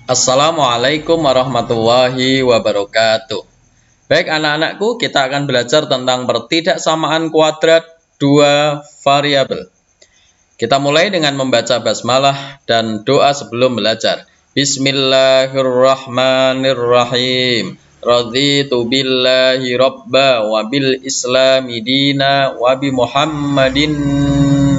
Assalamualaikum warahmatullahi wabarakatuh. Baik anak-anakku, kita akan belajar tentang pertidaksamaan kuadrat dua variabel. Kita mulai dengan membaca basmalah dan doa sebelum belajar. Bismillahirrahmanirrahim. Raditu billahi robba wa bil islami dina wa bi muhammadin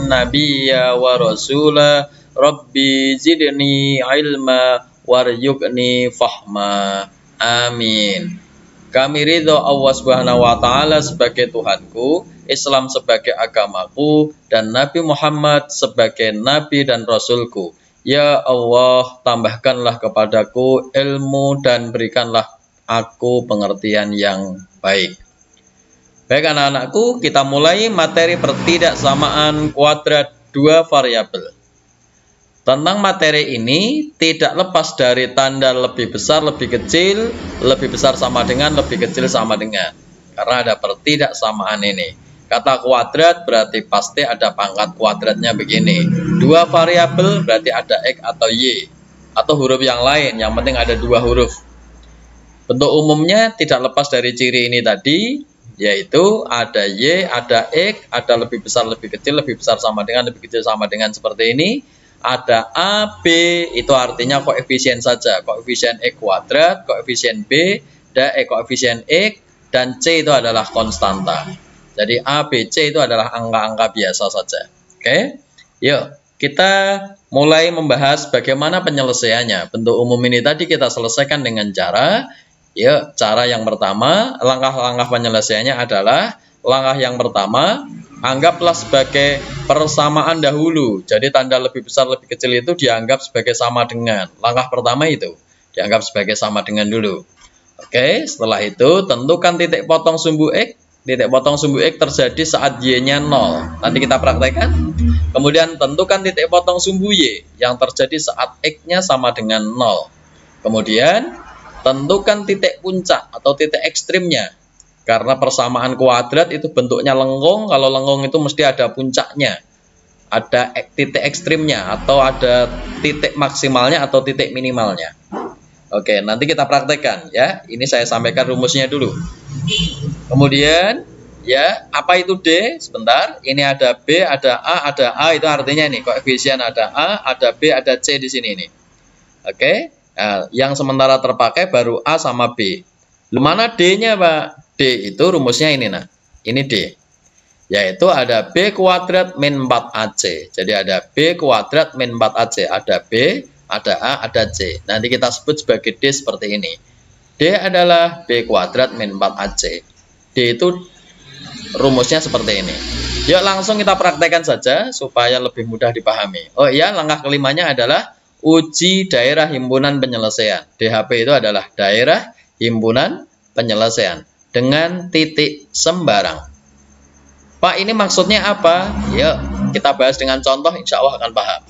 nabiyya wa rasula rabbi zidni ilma waryukni fahma. Amin. Kami ridho Allah Subhanahu wa Ta'ala sebagai Tuhanku, Islam sebagai agamaku, dan Nabi Muhammad sebagai Nabi dan Rasulku. Ya Allah, tambahkanlah kepadaku ilmu dan berikanlah aku pengertian yang baik. Baik anak-anakku, kita mulai materi pertidaksamaan kuadrat dua variabel. Tentang materi ini tidak lepas dari tanda lebih besar, lebih kecil, lebih besar sama dengan, lebih kecil sama dengan. Karena ada pertidaksamaan ini. Kata kuadrat berarti pasti ada pangkat kuadratnya begini. Dua variabel berarti ada X atau Y. Atau huruf yang lain, yang penting ada dua huruf. Bentuk umumnya tidak lepas dari ciri ini tadi, yaitu ada Y, ada X, ada lebih besar, lebih kecil, lebih besar sama dengan, lebih kecil sama dengan seperti ini. Ada A, B, itu artinya koefisien saja. Koefisien X kuadrat, koefisien B, dan koefisien X, dan C itu adalah konstanta. Jadi A, B, C itu adalah angka-angka biasa saja. Oke, yuk kita mulai membahas bagaimana penyelesaiannya. Bentuk umum ini tadi kita selesaikan dengan cara, cara yang pertama, langkah-langkah penyelesaiannya adalah, langkah yang pertama, anggaplah sebagai persamaan dahulu. Jadi tanda lebih besar, lebih kecil itu dianggap sebagai sama dengan. Langkah pertama itu dianggap sebagai sama dengan dulu. Oke, setelah itu tentukan titik potong sumbu X. Titik potong sumbu X terjadi saat Y-nya 0. Nanti kita praktekkan. Kemudian tentukan titik potong sumbu Y yang terjadi saat X-nya sama dengan 0. Kemudian tentukan titik puncak atau titik ekstrimnya. Karena persamaan kuadrat itu bentuknya lenggong, kalau lenggong itu mesti ada puncaknya. Ada titik ekstrimnya atau ada titik maksimalnya atau titik minimalnya. Oke, nanti kita praktekkan ya. Ini saya sampaikan rumusnya dulu. Kemudian apa itu D? Sebentar. Ini ada B, ada A itu artinya ini koefisien ada A, ada B, ada C di sini nih. Oke. Nah, yang sementara terpakai baru A sama B. Mana D-nya, Pak? D itu rumusnya ini, nah. Ini D. Yaitu ada B kuadrat min 4AC. Jadi ada B kuadrat min 4AC. Ada B, ada A, ada C. Nanti kita sebut sebagai D seperti ini. D adalah B kuadrat min 4AC. D itu rumusnya seperti ini. Yuk langsung kita praktekkan saja supaya lebih mudah dipahami. Oh iya, langkah kelimanya adalah uji daerah himpunan penyelesaian. DHP itu adalah daerah himpunan penyelesaian dengan titik sembarang. Pak, ini maksudnya apa? Yuk kita bahas dengan contoh, insya Allah akan paham.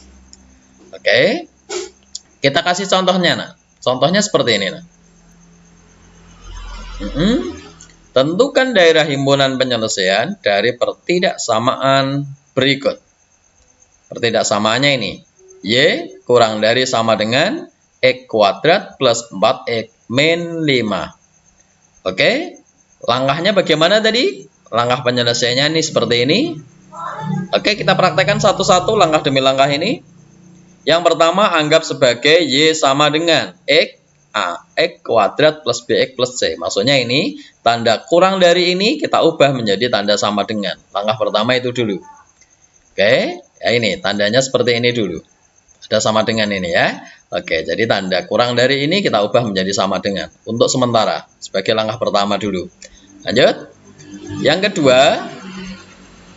Oke, kita kasih contohnya. Nah, contohnya seperti ini. Nah. Tentukan daerah himpunan penyelesaian dari pertidaksamaan berikut. Pertidaksamaannya ini, Y kurang dari sama dengan X kuadrat plus 4X min 5. Oke, langkahnya bagaimana tadi? Langkah penyelesaiannya ini seperti ini. Oke, kita praktekkan satu-satu langkah demi langkah ini. Yang pertama, anggap sebagai Y sama dengan X kuadrat plus BX plus C. Maksudnya ini, tanda kurang dari ini kita ubah menjadi tanda sama dengan. Langkah pertama itu dulu. Oke, ya ini, tandanya seperti ini dulu. Ada sama dengan ini ya. Oke, jadi tanda kurang dari ini kita ubah menjadi sama dengan. Untuk sementara, sebagai langkah pertama dulu. Lanjut. Yang kedua,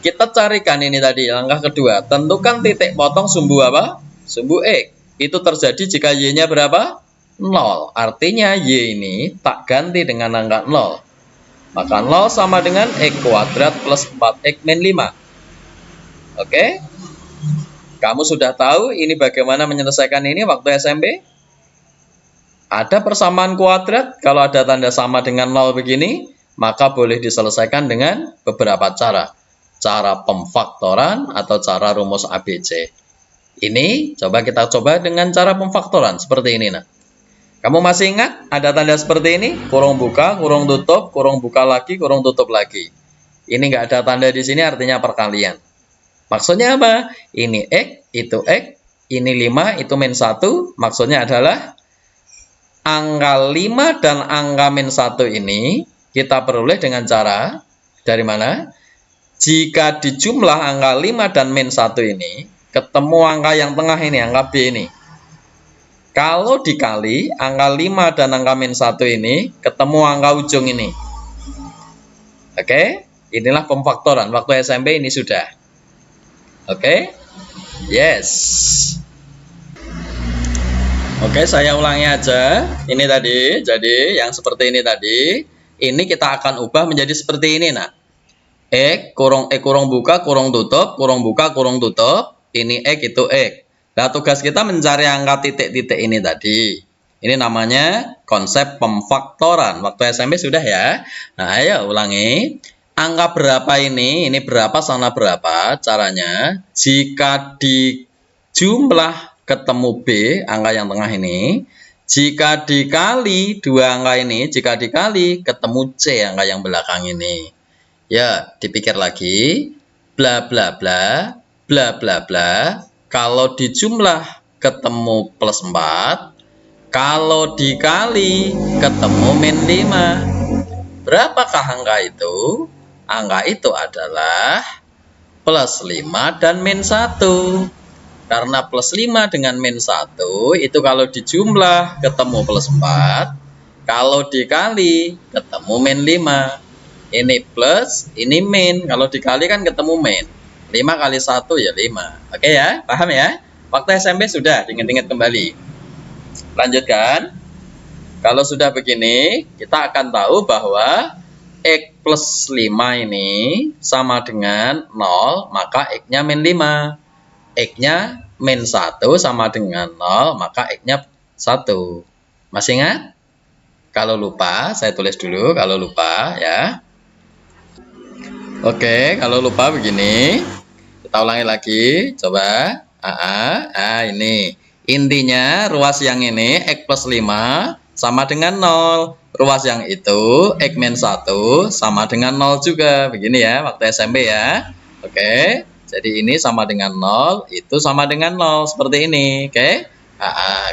kita carikan ini tadi, langkah kedua. Tentukan titik potong sumbu apa? Sumbu X. Itu terjadi jika Y-nya berapa? 0. Artinya Y ini tak ganti dengan angka 0. Maka 0 sama dengan X kuadrat plus 4X min 5. Oke. Kamu sudah tahu ini bagaimana menyelesaikan ini waktu SMP? Ada persamaan kuadrat, kalau ada tanda sama dengan 0 begini, maka boleh diselesaikan dengan beberapa cara. Cara pemfaktoran atau cara rumus ABC. Ini kita coba dengan cara pemfaktoran seperti ini. Nah. Kamu masih ingat ada tanda seperti ini? Kurung buka, kurung buka lagi, kurung tutup lagi. Ini nggak ada tanda di sini artinya perkalian. Maksudnya apa? Ini X, itu X, ini 5, itu min 1. Maksudnya adalah angka 5 dan angka min 1 ini kita peroleh dengan cara dari mana? Jika dijumlah angka 5 dan min 1 ini, ketemu angka yang tengah ini, angka B ini. Kalau dikali angka 5 dan angka min 1 ini, ketemu angka ujung ini. Oke, inilah pemfaktoran. Waktu SMP ini sudah. Oke, yes. Oke, saya ulangi aja. Ini tadi, jadi yang seperti ini tadi, ini kita akan ubah menjadi seperti ini, nak. Kurung buka, kurung tutup, kurung buka, kurung tutup. Ini X, itu X. Nah, tugas kita mencari angka titik-titik ini tadi. Ini namanya konsep pemfaktoran. Waktu SMP sudah ya. Nah, ayo ulangi. Angka berapa ini? Ini berapa sana berapa? Caranya, jika dijumlah ketemu B, angka yang tengah ini. Jika dikali dua angka ini, jika dikali ketemu C, angka yang belakang ini. Ya, dipikir lagi. Bla bla bla, bla bla bla. Kalau dijumlah ketemu plus 4, kalau dikali ketemu min 5. Berapakah angka itu? Angka itu adalah plus 5 dan min 1. Karena plus 5 dengan min 1 itu kalau dijumlah ketemu plus 4, kalau dikali ketemu min 5. Ini plus, ini min. Kalau dikali kan ketemu min. 5 kali 1 ya 5. Oke ya, paham ya? Waktu SMP sudah, ingat-ingat kembali. Lanjutkan. Kalau sudah begini, kita akan tahu bahwa X plus 5 ini sama dengan 0, maka X-nya min 5. X-nya min 1 sama dengan 0, maka X-nya 1. Masih ingat? Kalau lupa, saya tulis dulu kalau lupa ya. Oke, kalau lupa begini. Kita ulangi lagi, coba. Ini. Intinya ruas yang ini X plus 5 sama dengan 0. Ruas yang itu X min 1 sama dengan 0 juga. Begini ya, waktu SMP ya. Oke, jadi ini sama dengan 0, itu sama dengan 0. Seperti ini, oke.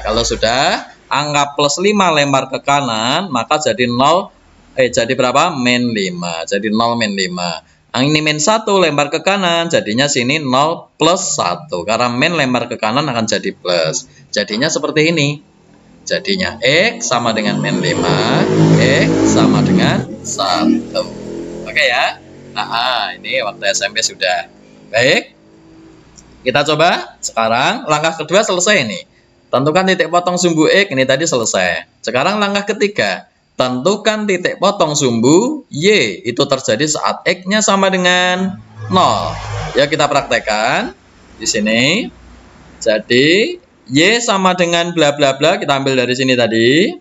Kalau sudah angka plus 5 lempar ke kanan, maka jadi 0. Jadi berapa? Min 5. Jadi 0 min 5. Ini min 1 lempar ke kanan, jadinya sini 0 plus 1. Karena min lempar ke kanan akan jadi plus. Jadinya seperti ini. Jadinya X sama dengan min 5, X sama dengan 1. Oke ya? Ini waktu SMP sudah. Baik. Kita coba sekarang langkah kedua selesai ini. Tentukan titik potong sumbu X, ini tadi selesai. Sekarang langkah ketiga. Tentukan titik potong sumbu Y. Itu terjadi saat X-nya sama dengan 0. Ya, kita praktekkan di sini. Jadi, Y sama dengan bla bla bla. Kita ambil dari sini tadi.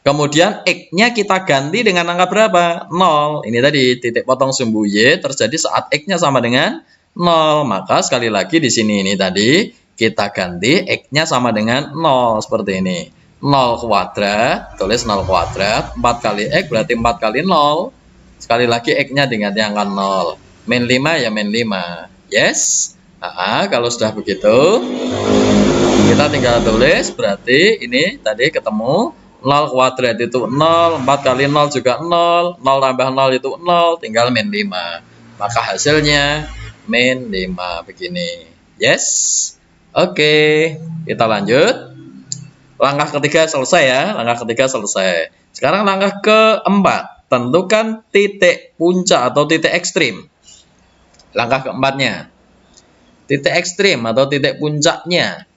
Kemudian X-nya kita ganti dengan angka berapa? 0. Ini tadi titik potong sumbu Y terjadi saat X-nya sama dengan 0. Maka sekali lagi di sini ini tadi kita ganti X-nya sama dengan 0. Seperti ini. 0 kuadrat, tulis 0 kuadrat, 4 kali X berarti 4 kali 0. Sekali lagi X-nya diganti angka 0. Min 5 ya min 5. Yes? Kalau sudah begitu, kita tinggal tulis, berarti ini tadi ketemu 0 kuadrat itu 0, 4 kali 0 juga 0, 0 tambah 0 itu 0, tinggal min 5. Maka hasilnya min 5 begini. Yes? Oke, kita lanjut. Langkah ketiga selesai ya, langkah ketiga selesai. Sekarang langkah keempat, tentukan titik puncak atau titik ekstrim. Langkah keempatnya, titik ekstrim atau titik puncaknya.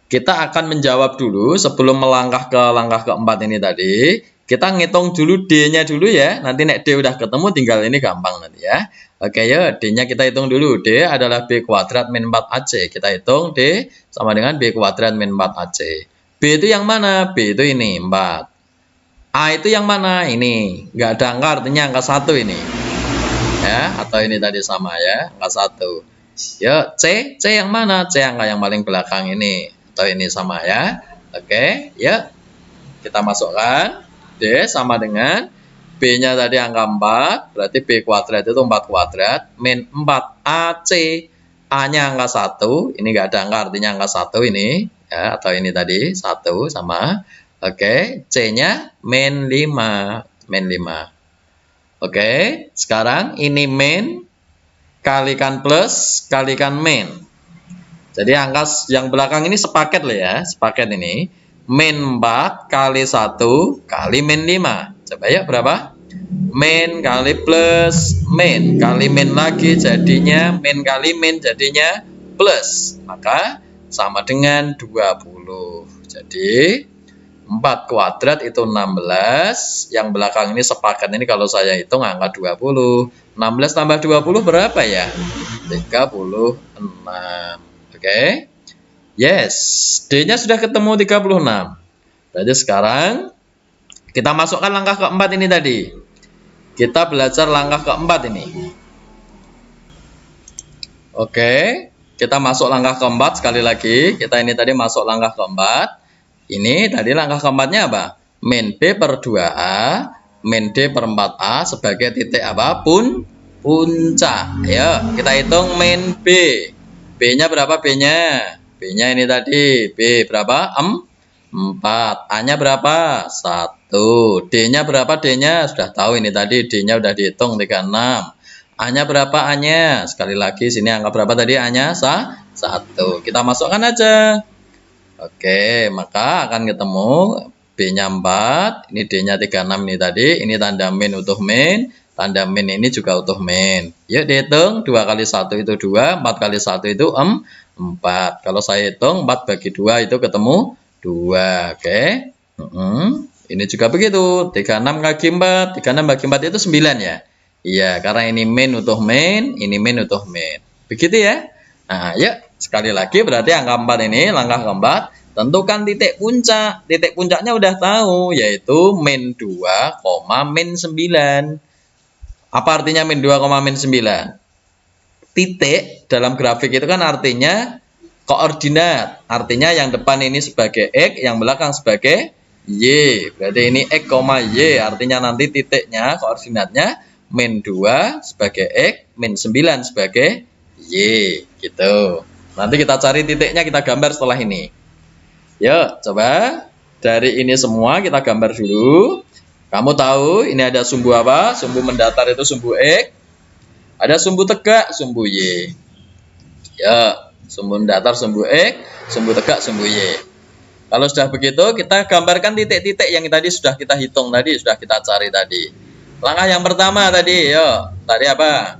Kita akan menjawab dulu sebelum melangkah ke langkah keempat ini tadi. Kita ngitung dulu D-nya dulu ya. Nanti nek D udah ketemu tinggal ini gampang nanti ya. Oke ya, D-nya kita hitung dulu. D adalah B kuadrat min 4AC. Kita hitung D sama dengan B kuadrat min 4AC. B itu yang mana? B itu ini, 4. A itu yang mana? Ini. Nggak ada angka, artinya angka 1 ini. Ya, atau ini tadi sama ya, angka 1. Ya, C yang mana? C angka yang paling belakang ini. Atau ini sama ya. Oke, ya. kita masukkan. D sama dengan B-nya tadi angka 4, berarti B kuadrat itu 4 kuadrat, min 4 AC, A-nya angka 1, ini nggak ada angka, artinya angka 1 ini, ya, atau ini tadi, 1 sama. Oke, C-nya min 5, min 5. Oke, sekarang ini min, kalikan plus, kalikan min. Jadi angka yang belakang ini sepaket loh ya, sepaket ini. Min 4 kali 1 kali min 5. Coba ya berapa? Min kali plus min kali min lagi jadinya min kali min jadinya plus. Maka sama dengan 20. Jadi 4 kuadrat itu 16. Yang belakang ini sepakat ini kalau saya hitung angka 20. 16 tambah 20 berapa ya? 36. Oke. Yes, D-nya sudah ketemu 36. Berarti sekarang kita masukkan langkah keempat ini tadi. Kita belajar langkah keempat ini. Oke, kita masuk langkah keempat sekali lagi. Kita ini tadi masuk langkah keempat. Ini tadi langkah keempatnya apa? Min B per 2A, min D per 4A sebagai titik apa? Puncak. Ya, kita hitung min B. B-nya berapa B-nya? B-nya ini tadi, B berapa? 4. A-nya berapa? 1. D-nya berapa D-nya? Sudah tahu ini tadi, D-nya sudah dihitung 36. A-nya berapa A-nya? Sekali lagi, sini angka berapa tadi A-nya? 1. Kita masukkan aja. Oke, maka akan ketemu B-nya 4. Ini D-nya 36 ini tadi. Ini tanda min utuh min. Tanda min ini juga utuh min. Yuk dihitung, 2 kali 1 itu 2, 4 kali 1 itu 4. Kalau saya hitung 4 bagi 2 itu ketemu 2. Oke. Ini juga begitu. 36 kali 4. 36 bagi 4 itu 9 ya. Iya, karena ini min utuh min, ini min utuh min. Begitu ya. Nah, yuk sekali lagi berarti angka 4 ini langkah keempat. Tentukan titik puncak. Titik puncaknya udah tahu, yaitu min 2, min 9. Apa artinya min 2, min 9? Titik dalam grafik itu kan artinya koordinat. Artinya yang depan ini sebagai X, yang belakang sebagai Y. Berarti ini X, Y. Artinya nanti titiknya, koordinatnya min 2 sebagai X, min 9 sebagai Y. Gitu. Nanti kita cari titiknya, kita gambar setelah ini. Yuk, coba. Dari ini semua kita gambar dulu. Kamu tahu ini ada sumbu apa? Sumbu mendatar itu sumbu X. Ada sumbu tegak, sumbu Y. Ya, sumbu datar, sumbu X, sumbu tegak, sumbu Y. Kalau sudah begitu, kita gambarkan titik-titik yang tadi sudah kita hitung tadi, sudah kita cari tadi. Langkah yang pertama tadi, yo, tadi apa?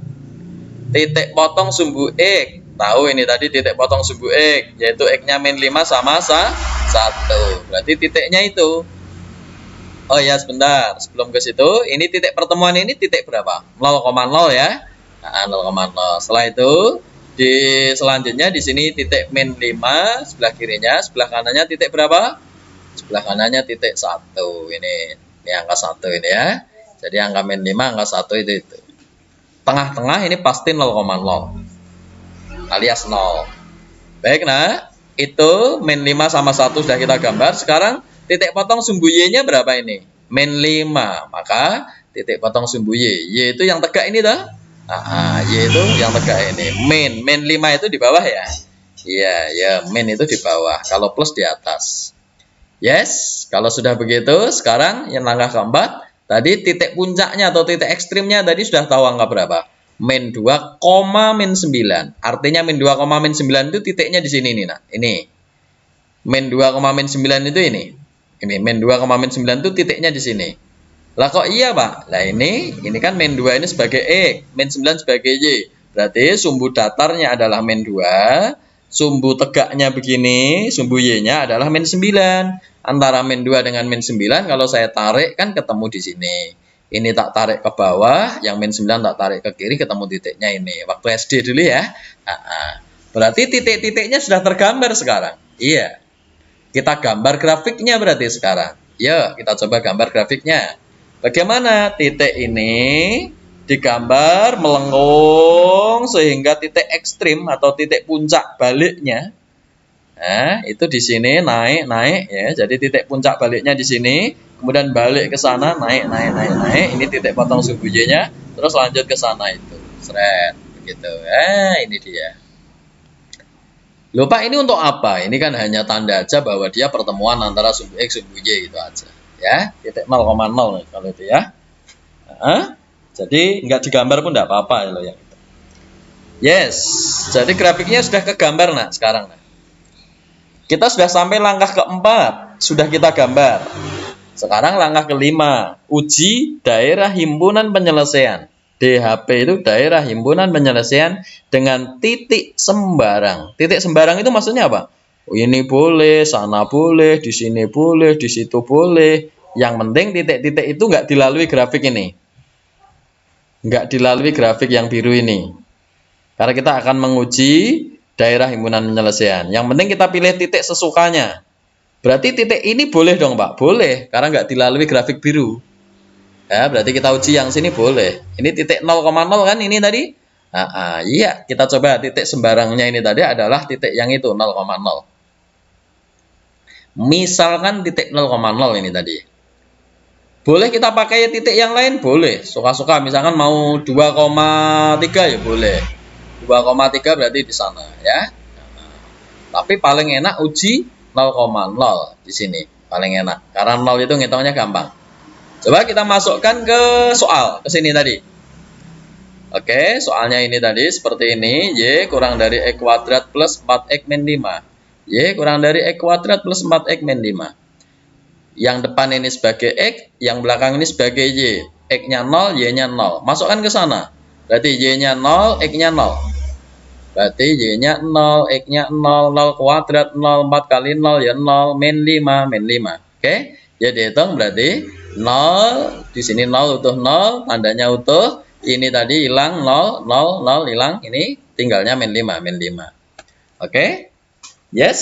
Titik potong sumbu X. Tahu ini tadi titik potong sumbu X, yaitu X-nya min 5 sama 1. Berarti titiknya itu. Oh ya, sebentar. Sebelum ke situ, ini titik pertemuan ini titik berapa? 0,0 ya. Nah, 0,0. Setelah itu selanjutnya di sini titik min 5 sebelah kirinya, sebelah kanannya titik berapa? Sebelah kanannya titik 1. Ini angka 1 ini ya. Jadi angka min 5, angka 1 itu. Tengah-tengah ini pasti 0,0 alias 0. Baik, nah itu min 5 sama 1 sudah kita gambar. Sekarang titik potong sumbu Y-nya berapa ini? Min 5. Maka titik potong sumbu Y. Y itu yang tegak ini dah. Y itu yang tegak ini. Min 5 itu di bawah ya. Iya, ya, min itu di bawah. Kalau plus di atas. Yes, kalau sudah begitu, sekarang yang langkah keempat, tadi titik puncaknya atau titik ekstrimnya tadi sudah tahu angka berapa? Min 2, min 9. Artinya min 2, min 9 itu titiknya di sini nih, nah. Ini. Min 2, min 9 itu ini. Ini min 2, min 9 itu titiknya di sini. Lah kok iya, Pak? Lah ini kan min 2 ini sebagai X, min 9 sebagai Y. Berarti sumbu datarnya adalah min 2, sumbu tegaknya begini, sumbu Y-nya adalah min 9. Antara min 2 dengan min 9 kalau saya tarik kan ketemu di sini. Ini tak tarik ke bawah, yang min 9 tak tarik ke kiri, ketemu titiknya ini. Waktu SD dulu ya. Berarti titik-titiknya sudah tergambar sekarang. Iya. Kita gambar grafiknya berarti sekarang. Yuk, kita coba gambar grafiknya. Bagaimana titik ini digambar melengkung sehingga titik ekstrim atau titik puncak baliknya Nah, itu di sini naik ya. Jadi titik puncak baliknya di sini, kemudian balik ke sana naik. Ini titik potong subuh Y-nya, terus lanjut ke sana itu. Seret begitu. Ini dia. Lupa ini untuk apa? Ini kan hanya tanda aja bahwa dia pertemuan antara sumbu X sumbu Y gitu aja. Ya, titik 0,0 kalau itu ya. Jadi nggak digambar pun nggak apa-apa ya lo yang itu. Yes, jadi grafiknya sudah kegambar nah sekarang. Nah. Kita sudah sampai langkah keempat, sudah kita gambar. Sekarang langkah kelima, uji daerah himpunan penyelesaian. DHP itu daerah himpunan penyelesaian dengan titik sembarang. Titik sembarang itu maksudnya apa? Oh, ini boleh, sana boleh, di sini boleh, di situ boleh. Yang penting titik-titik itu nggak dilalui grafik ini. Nggak dilalui grafik yang biru ini. Karena kita akan menguji daerah himpunan penyelesaian. Yang penting kita pilih titik sesukanya. Berarti titik ini boleh dong Pak? Boleh, karena nggak dilalui grafik biru. Ya, berarti kita uji yang sini boleh. Ini titik 0,0 kan ini tadi? Iya, kita coba titik sembarangnya ini tadi adalah titik yang itu 0,0. Misalkan titik 0,0 ini tadi. Boleh kita pakai titik yang lain? Boleh, suka-suka. Misalkan mau 2,3 ya boleh. 2,3 berarti di sana ya. Tapi paling enak uji 0,0 di sini. Paling enak. Karena 0 itu ngitungnya gampang. Coba kita masukkan ke soal. Ke sini tadi. Oke, soalnya ini tadi seperti ini. Y kurang dari X kuadrat plus 4X min 5. Y kurang dari X kuadrat plus 4X min 5. Yang depan ini sebagai X. Yang belakang ini sebagai Y. X-nya 0, Y-nya 0. Masukkan ke sana. Berarti Y-nya 0, X-nya 0. Berarti Y-nya 0, X-nya 0, 0 kuadrat, 0, 4 kali 0, ya 0, min 5. Oke, ya dihitung berarti 0, di sini 0 utuh 0, tandanya utuh, ini tadi hilang 0, 0, 0 hilang, ini tinggalnya min 5. Oke, yes.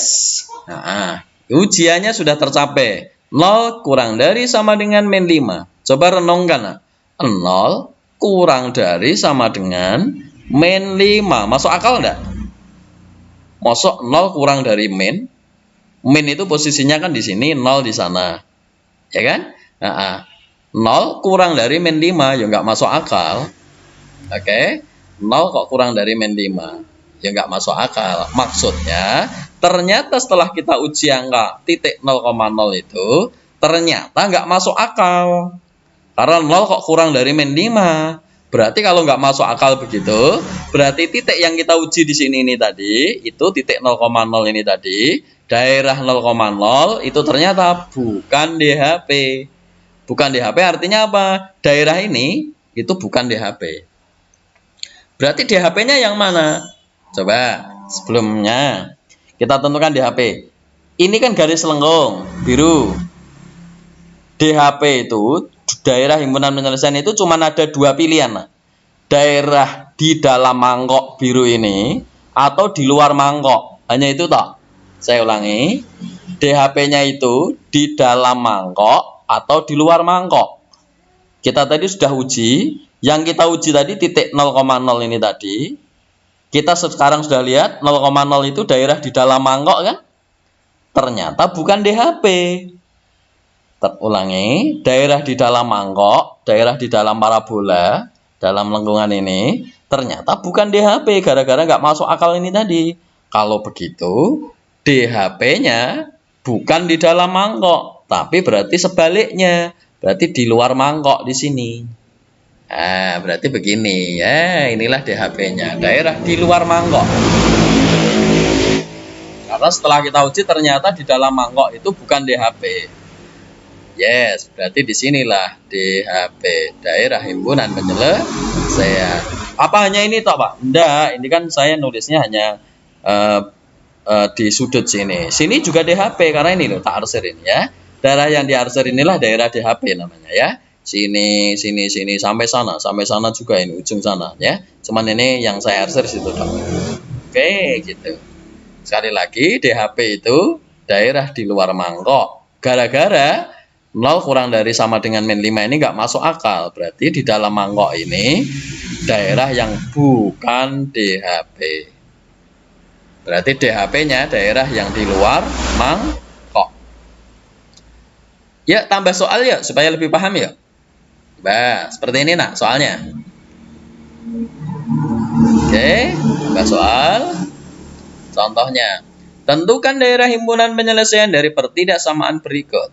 Nah, ujiannya sudah tercapai. 0 kurang dari sama dengan min 5. Coba renungkan. 0 kurang dari sama dengan min 5, masuk akal enggak? Masuk 0 kurang dari min. Min itu posisinya kan di sini, 0 di sana. Ya kan? 0 kurang dari min 5, ya enggak masuk akal. Oke? 0 kok kurang dari min 5. Ya enggak masuk akal. Maksudnya, ternyata setelah kita uji angka titik 0,0 itu, ternyata enggak masuk akal. Karena 0 kok kurang dari min 5. Berarti kalau nggak masuk akal begitu, berarti titik yang kita uji di sini ini tadi, itu titik 0,0 ini tadi, daerah 0,0 itu ternyata bukan DHP. Bukan DHP artinya apa? Daerah ini itu bukan DHP. Berarti DHP-nya yang mana? Coba sebelumnya kita tentukan DHP. Ini kan garis lengkung biru. DHP itu daerah himpunan penyelesaian itu cuma ada dua pilihan. Daerah di dalam mangkok biru ini atau di luar mangkok. Hanya itu toh. Saya ulangi. DHP-nya itu di dalam mangkok atau di luar mangkok. Kita tadi sudah uji. Yang kita uji tadi titik 0,0 ini tadi. Kita sekarang sudah lihat 0,0 itu daerah di dalam mangkok kan? Ternyata bukan DHP. Ulangi, daerah di dalam mangkok, daerah di dalam parabola, dalam lengkungan ini, ternyata bukan DHP, gara-gara nggak masuk akal ini tadi. Kalau begitu, DHP-nya bukan di dalam mangkok, tapi berarti sebaliknya, berarti di luar mangkok di sini. Nah, berarti begini, ya, inilah DHP-nya, daerah di luar mangkok. Karena setelah kita uji, ternyata di dalam mangkok itu bukan DHP. Yes, berarti disinilah DHP, daerah himpunan penyelesaian. Apa hanya ini toh Pak? Enggak, ini kan saya nulisnya hanya di sudut sini. Sini juga DHP karena ini loh tak arsir ini ya. Daerah yang di arsir inilah daerah DHP namanya ya. Sini sampai sana juga ini ujung sana ya. Cuman ini yang saya arsir situ dong. Oke, gitu. Sekali lagi DHP itu daerah di luar mangkok. Gara-gara 0 kurang dari sama dengan min 5 ini nggak masuk akal. Berarti di dalam mangkok ini daerah yang bukan DHP. Berarti DHP-nya daerah yang di luar mangkok. Ya, tambah soal ya supaya lebih paham ya. Nah, seperti ini nak soalnya. Oke, tambah soal. Contohnya, tentukan daerah himpunan penyelesaian dari pertidaksamaan berikut.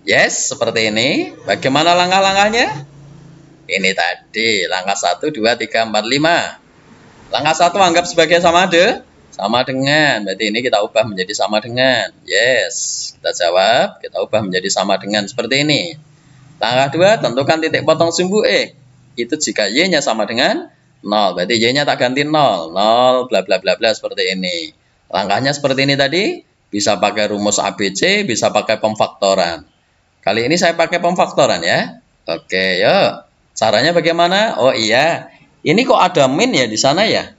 Yes, seperti ini. Bagaimana langkah-langkahnya? Ini tadi, langkah 1, 2, 3, 4, 5. Langkah 1 anggap sebagai sama dengan. Berarti ini kita ubah menjadi sama dengan. Yes, kita jawab, kita ubah menjadi sama dengan seperti ini. Langkah 2, tentukan titik potong sumbu X. Itu jika Y-nya sama dengan 0. Berarti Y-nya tak ganti 0. 0, bla bla bla bla seperti ini. Langkahnya seperti ini tadi. Bisa pakai rumus ABC, bisa pakai pemfaktoran. Kali ini saya pakai pemfaktoran ya. Oke, yuk. Caranya bagaimana? Oh iya. Ini kok ada min ya di sana ya?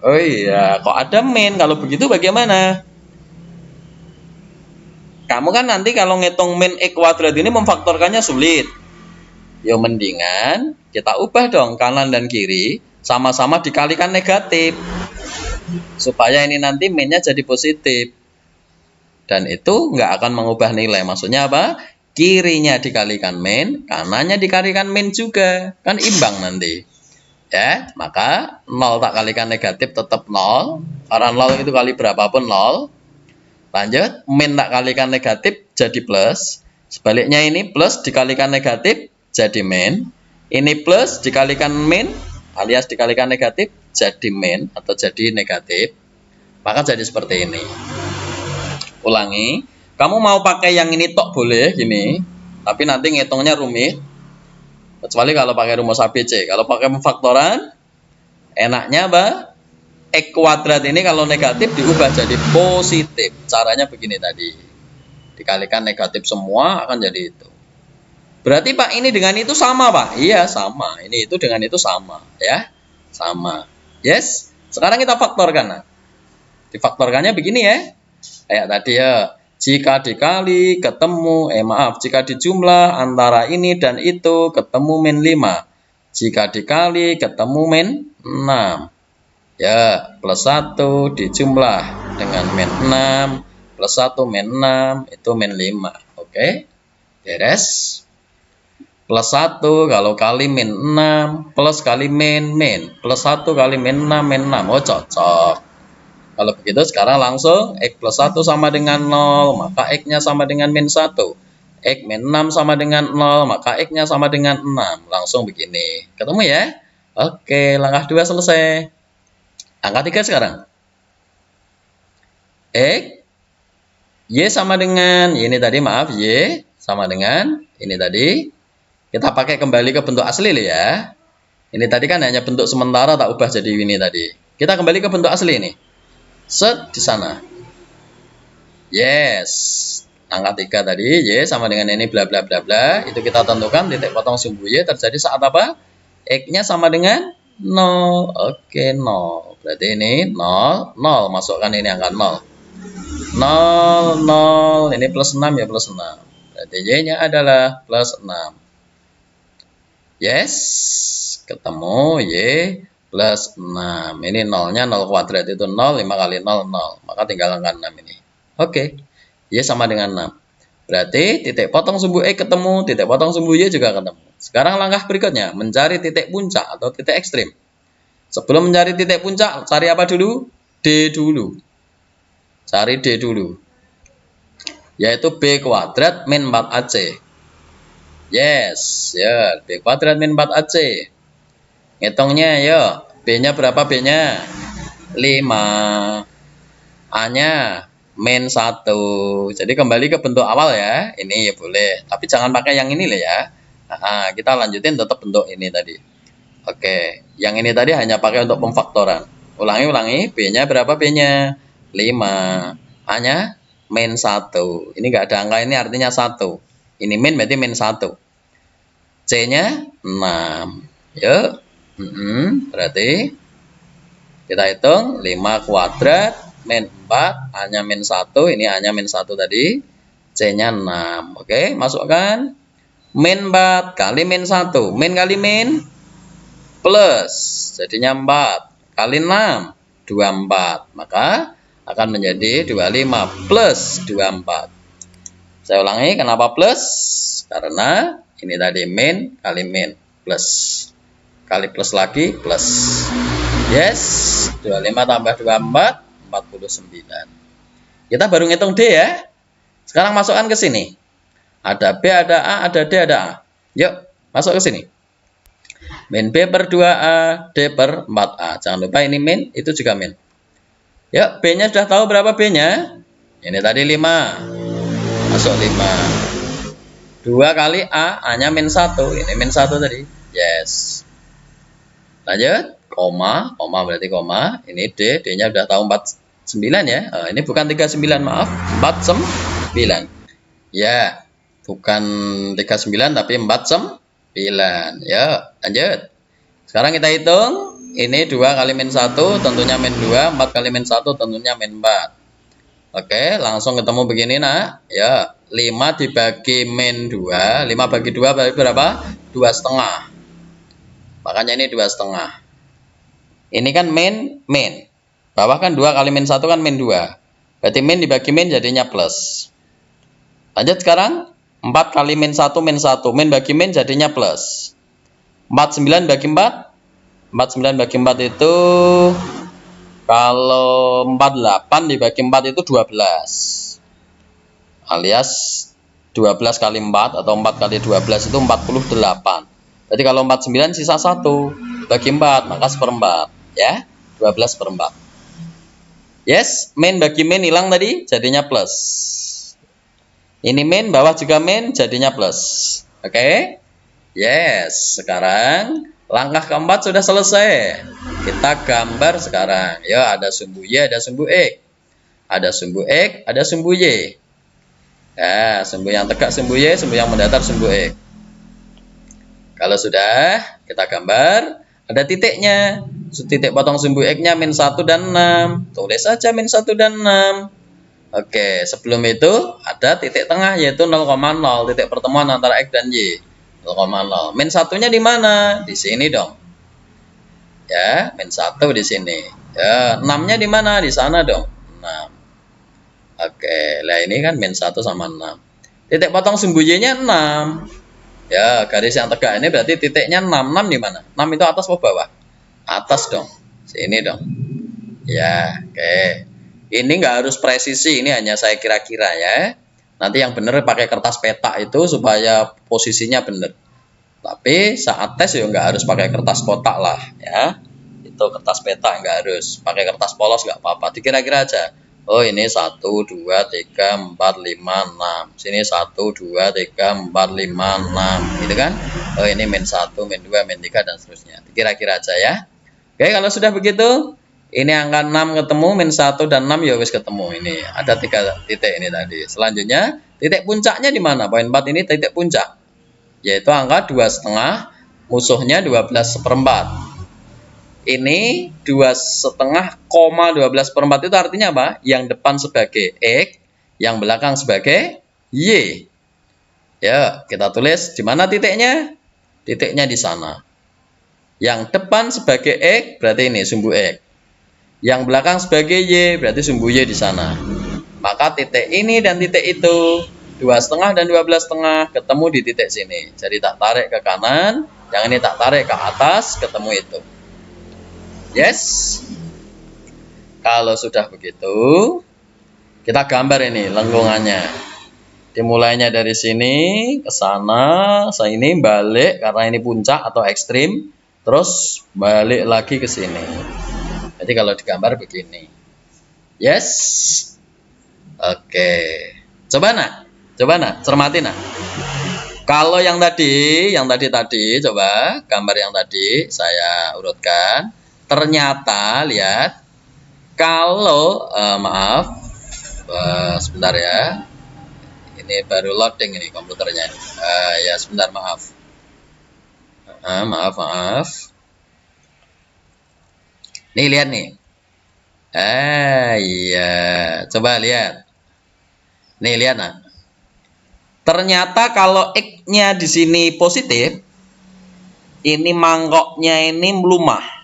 Oh iya, kok ada min? Kalau begitu bagaimana? Kamu kan nanti kalau ngitung min X kuadrat ini memfaktorkannya sulit. Ya mendingan kita ubah dong kanan dan kiri sama-sama dikalikan negatif. Supaya ini nanti minnya jadi positif. Dan itu nggak akan mengubah nilai. Maksudnya apa? Kirinya dikalikan min, kanannya dikalikan min juga. Kan imbang nanti. Ya, maka 0 tak kalikan negatif tetap 0. Karena 0 itu kali berapapun 0. Lanjut, min tak kalikan negatif jadi plus. Sebaliknya ini plus dikalikan negatif jadi min. Ini plus dikalikan min alias dikalikan negatif jadi min atau jadi negatif. Maka jadi seperti ini. Ulangi. Kamu mau pakai yang ini tok boleh gini, tapi nanti ngitungnya rumit. Kecuali kalau pakai rumus ABC. Kalau pakai pemfaktoran, enaknya apa? X kuadrat ini kalau negatif diubah jadi positif. Caranya begini tadi. Dikalikan negatif semua akan jadi itu. Berarti Pak ini dengan itu sama Pak? Iya sama. Ini itu dengan itu sama. Ya, sama. Yes. Sekarang kita faktorkan. Nah. Difaktorkannya begini ya. Kayak tadi ya. Jika dikali ketemu, jika dijumlah antara ini dan itu ketemu min 5. Jika dikali ketemu min 6. Ya, plus 1 dijumlah dengan min 6. Plus 1 min 6 itu min 5. Oke, beres. Plus 1 kalau kali min 6. Plus kali min. Plus 1 kali min 6, min 6. Oh, cocok. Kalau begitu sekarang langsung X plus 1 sama dengan 0, maka X-nya sama dengan min 1. X min 6 sama dengan 0, maka X-nya sama dengan 6. Langsung begini. Ketemu ya? Oke, langkah 2 selesai. Angka 3 sekarang. X, Y sama dengan, ini tadi maaf, Y sama dengan, ini tadi. Kita pakai kembali ke bentuk asli ya. Ini tadi kan hanya bentuk sementara tak ubah jadi ini tadi. Kita kembali ke bentuk asli ini. Set di sana. Yes. Angka 3 tadi Y sama dengan ini bla bla bla bla. Itu kita tentukan titik potong sumbu Y terjadi saat apa? X-nya sama dengan 0. Oke, 0. Berarti ini 0, 0. Masukkan ini angka 0. 0, 0. Ini plus 6 ya, plus 6. Berarti Y-nya adalah plus 6. Yes. Ketemu Y plus 6. Ini 0-nya 0 kuadrat itu 0, 5 kali 0, 0. Maka tinggal angka 6 ini. Oke. Y sama dengan 6. Berarti titik potong sumbu X ketemu, titik potong sumbu Y juga ketemu. Sekarang langkah berikutnya, mencari titik puncak atau titik ekstrim. Sebelum mencari titik puncak, cari apa dulu? D dulu. Cari D dulu. Yaitu B kuadrat min 4AC. Yes, ya, B kuadrat min 4AC. Ngitungnya yuk. B-nya berapa B-nya? 5. A-nya min 1. Jadi kembali ke bentuk awal ya. Ini ya boleh. Tapi jangan pakai yang ini lah ya. Nah, kita lanjutin tetap bentuk ini tadi. Oke. Yang ini tadi hanya pakai untuk pemfaktoran. Ulangi. B-nya berapa B-nya? 5. A-nya min 1. Ini enggak ada angka ini artinya 1. Ini min berarti min 1. C-nya 6. Yuk. Berarti kita hitung 5 kuadrat min 4, A-nya min 1, ini A-nya min 1 tadi, C-nya 6. Oke, masukkan min 4 kali min 1, min kali min plus, jadinya 4 kali 6, 24. Maka akan menjadi 25 plus 24. Saya ulangi, kenapa plus? Karena ini tadi min kali min plus. Kali plus lagi plus. Yes, 25 tambah 24, 49. Kita baru ngitung D ya. Sekarang masukkan ke sini. Ada B, ada A, ada D, ada A. Yuk, masuk ke sini. Min B per 2A, D per 4A. Jangan lupa ini min, itu juga min. Yuk, B-nya sudah tahu berapa B-nya? Ini tadi 5. Masuk 5. 2 kali A, A-nya min 1. Ini min 1 tadi. Yes. Lanjut. Koma berarti koma. Ini D, D-nya sudah tahu 49 ya. Ini bukan 39, maaf. 49. Ya, bukan 39 tapi 49. Ya, lanjut. Sekarang kita hitung. Ini 2 kali min 1 tentunya min 2. 4 kali min 1 tentunya min 4. Oke, langsung ketemu begini nak. Ya, 5 dibagi min 2. 5 bagi 2 berarti berapa? 2,5. Makanya ini 2,5. Ini kan min. Bawah kan 2 kali min 1 kan min 2. Berarti min dibagi min jadinya plus. Lanjut sekarang. 4 kali min 1 min 1. Min bagi min jadinya plus. 49 bagi 4. 49 bagi 4 itu... Kalau 48 dibagi 4 itu 12. Alias 12 kali 4 atau 4 kali 12 itu 48. Jadi kalau 49 sisa 1 bagi 4, maka seperempat. Ya, 12 per 4. Yes, min bagi min hilang tadi, jadinya plus. Ini min, bawah juga min, jadinya plus. Oke? Yes, sekarang langkah keempat sudah selesai. Kita gambar sekarang. Ya, ada sumbu Y, ada sumbu X. Ada sumbu X, ada sumbu Y. Ya, sumbu yang tegak sumbu Y, sumbu yang mendatar sumbu X. Kalau sudah, kita gambar. Ada titiknya. Titik potong sumbu X-nya min 1 dan 6. Tulis saja min 1 dan 6. Oke, sebelum itu ada titik tengah yaitu 0,0. Titik pertemuan antara X dan Y. 0,0. Min 1-nya di mana? Di sini dong. Ya, min 1 di sini. Ya, 6-nya di mana? Di sana dong. 6. Oke, lah ini kan min 1 sama 6. Titik potong sumbu Y-nya 6. Ya, garis yang tegak ini berarti titiknya 6. 6 di mana? 6 itu atas atau bawah? Atas dong. Sini dong. Ya, oke. Ini nggak harus presisi, ini hanya saya kira-kira ya. Nanti yang benar pakai kertas peta itu supaya posisinya benar. Tapi saat tes ya nggak harus pakai kertas kotak lah ya. Itu kertas peta nggak harus. Pakai kertas polos nggak apa-apa. Dikira-kira aja. Oh ini 1, 2, 3, 4, 5, 6. Sini 1, 2, 3, 4, 5, 6. Gitu kan? Oh ini min 1, min 2, min 3 dan seterusnya. Dikira-kira aja ya. Oke, kalau sudah begitu, ini angka 6 ketemu, min 1 dan 6 ya wis ketemu. Ini ada 3 titik ini tadi. Selanjutnya, titik puncaknya di mana? Poin 4 ini titik puncak. Yaitu angka 2,5, musuhnya 12/4. Ini 2,5, 12/4 itu artinya apa? Yang depan sebagai X, yang belakang sebagai Y. Ya, kita tulis di mana titiknya? Titiknya di sana. Yang depan sebagai X berarti ini sumbu X. Yang belakang sebagai Y berarti sumbu Y di sana. Maka titik ini dan titik itu 2,5 dan 12,5 ketemu di titik sini. Jadi tak tarik ke kanan, yang ini tak tarik ke atas, ketemu itu. Yes. Kalau sudah begitu, kita gambar ini lengkungannya. Dimulainya dari sini ke sana, saya ini balik karena ini puncak atau ekstrim, terus balik lagi ke sini. Jadi kalau digambar begini. Yes. Oke. Coba nak, cermati nak. Kalau yang tadi coba gambar yang tadi saya urutkan. Ternyata lihat kalau maaf sebentar ya, ini baru loading ini komputernya ya sebentar maaf nih lihat nih iya coba lihat nih lihat nah ternyata kalau X-nya di sini positif ini mangkoknya ini melumah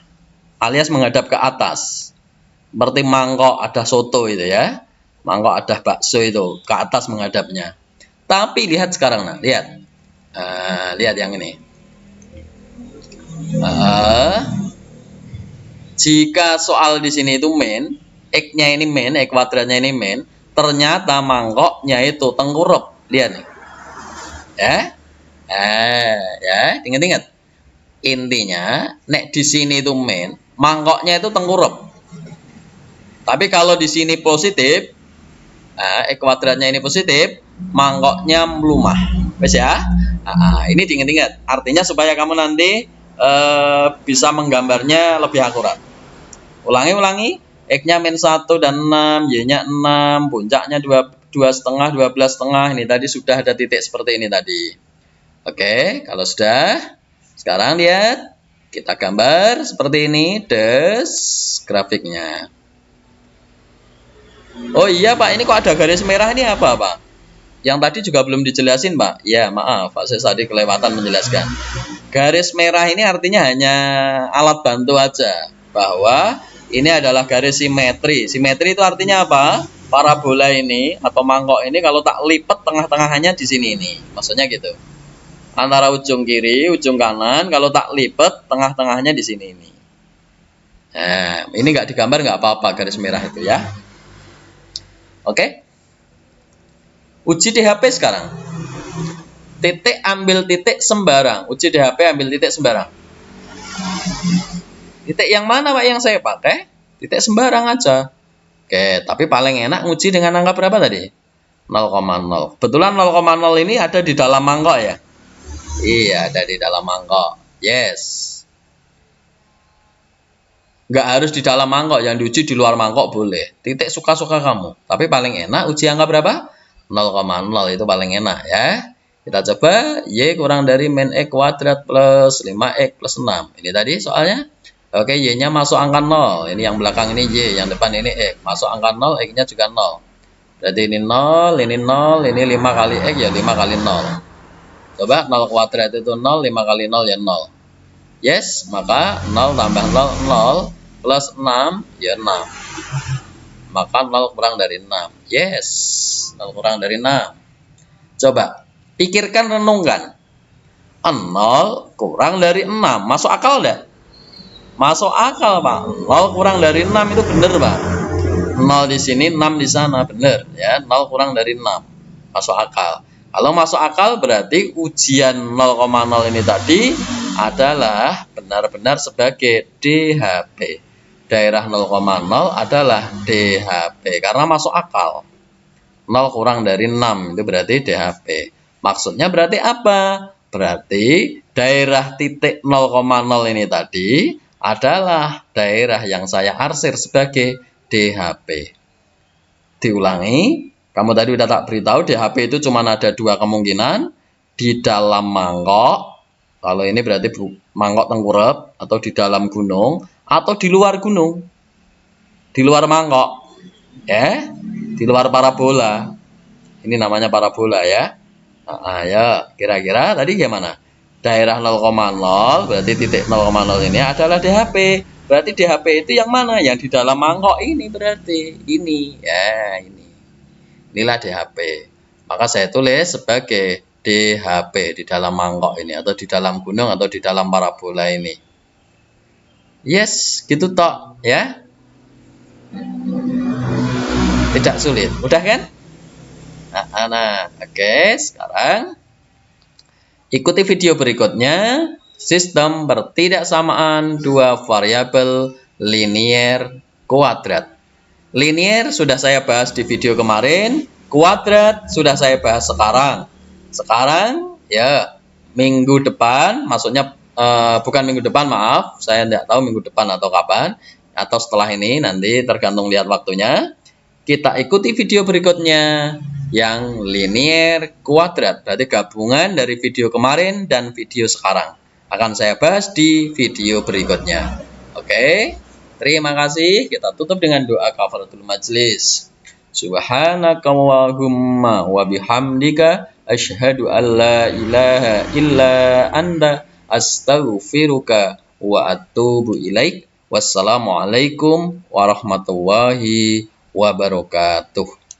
alias menghadap ke atas. Seperti mangkok ada soto itu ya. Mangkok ada bakso itu ke atas menghadapnya. Tapi lihat sekarang, nah, lihat. Lihat yang ini. Jika soal di sini itu main, X-nya ini main, X kuadratnya ini main, ternyata mangkoknya itu tengkurap. Lihat nih. Ya. Ya, ingat-ingat. Intinya, nek di sini itu main, mangkoknya itu tengkurap. Tapi kalau di sini positif, X kuadratnya ini positif, mangkoknya melumah. Wes ya. Ini diingat-ingat. Artinya supaya kamu nanti bisa menggambarnya lebih akurat. Ulangi. X-nya min 1 dan 6, Y-nya 6, puncaknya 2,5, 12,5. Ini tadi sudah ada titik seperti ini tadi. Oke, kalau sudah, sekarang lihat. Kita gambar seperti ini, grafiknya. Oh iya Pak, ini kok ada garis merah ini apa Pak? Yang tadi juga belum dijelasin Pak. Ya maaf Pak, saya tadi kelewatan menjelaskan. Garis merah ini artinya hanya alat bantu aja. Bahwa ini adalah garis simetri. Simetri itu artinya apa? Parabola ini atau mangkok ini kalau tak lipat tengah-tengahnya di sini ini. Maksudnya gitu. Antara ujung kiri, ujung kanan, kalau tak lipat tengah-tengahnya di sini ini. Nah, ini nggak digambar nggak apa-apa garis merah itu ya. Oke. Uji DHP sekarang. Titik ambil titik sembarang. Uji DHP ambil titik sembarang. Titik yang mana Pak yang saya pakai? Titik sembarang aja. Oke, tapi paling enak nguji dengan angka berapa tadi? 0,0. Kebetulan 0,0 ini ada di dalam mangkok ya? Iya, ada di dalam mangkok. Yes. Nggak harus di dalam mangkok, yang diuji di luar mangkok boleh. Titik suka-suka kamu. Tapi paling enak uji angka berapa? 0,0 itu paling enak ya. Kita coba Y kurang dari min X kuadrat plus 5X plus 6. Ini tadi soalnya. Oke, Y-nya masuk angka 0. Ini yang belakang ini Y, yang depan ini X. Masuk angka 0, X-nya juga 0. Berarti ini 0, ini 0, ini 5 kali X ya 5 kali 0. Coba 0 kuadrat itu 0, 5 kali 0 ya 0. Yes, maka 0 tambah 0, 0 plus 6 ya 6. Maka 0 kurang dari 6. Yes, 0 kurang dari 6. Coba, pikirkan, renungkan. 0 kurang dari 6. Masuk akal enggak? Masuk akal Pak. 0 kurang dari 6 itu benar Pak. 0 di sini, 6 di sana. Benar ya, 0 kurang dari 6. Masuk akal. Kalau masuk akal berarti ujian 0,0 ini tadi adalah benar-benar sebagai DHP. Daerah 0,0 adalah DHP karena masuk akal. 0 kurang dari 6 itu berarti DHP. Maksudnya berarti apa? Berarti daerah titik 0,0 ini tadi adalah daerah yang saya arsir sebagai DHP. Diulangi, kamu tadi udah tak beritahu DHP itu cuma ada dua kemungkinan. Di dalam mangkok, kalau ini berarti mangkok tengkurap, atau di dalam gunung, atau di luar gunung. Di luar mangkok. Ya, di luar parabola. Ini namanya parabola ya. Ya, kira-kira tadi gimana? Daerah 0,0 berarti titik 0,0 ini adalah DHP. Berarti DHP itu yang mana? Yang di dalam mangkok ini berarti ini. Ya, ini. Inilah DHP. Maka saya tulis sebagai DHP di dalam mangkok ini, atau di dalam gunung, atau di dalam parabola ini. Yes, gitu tok ya. Tidak sulit. Mudah kan? Oke, sekarang ikuti video berikutnya, sistem pertidaksamaan dua variabel linear kuadrat. Linear sudah saya bahas di video kemarin, kuadrat sudah saya bahas sekarang. Sekarang ya minggu depan, maksudnya bukan minggu depan, maaf, saya tidak tahu minggu depan atau kapan, atau setelah ini nanti tergantung lihat waktunya. Kita ikuti video berikutnya yang linear kuadrat, berarti gabungan dari video kemarin dan video sekarang. Akan saya bahas di video berikutnya. Oke, terima kasih. Kita tutup dengan doa kafaratul majlis. Subhanakallahumma wa bihamdika asyhadu an la ilaha illa anta astaghfiruka wa atubu ilaik. Wassalamualaikum warahmatullahi wabarakatuh.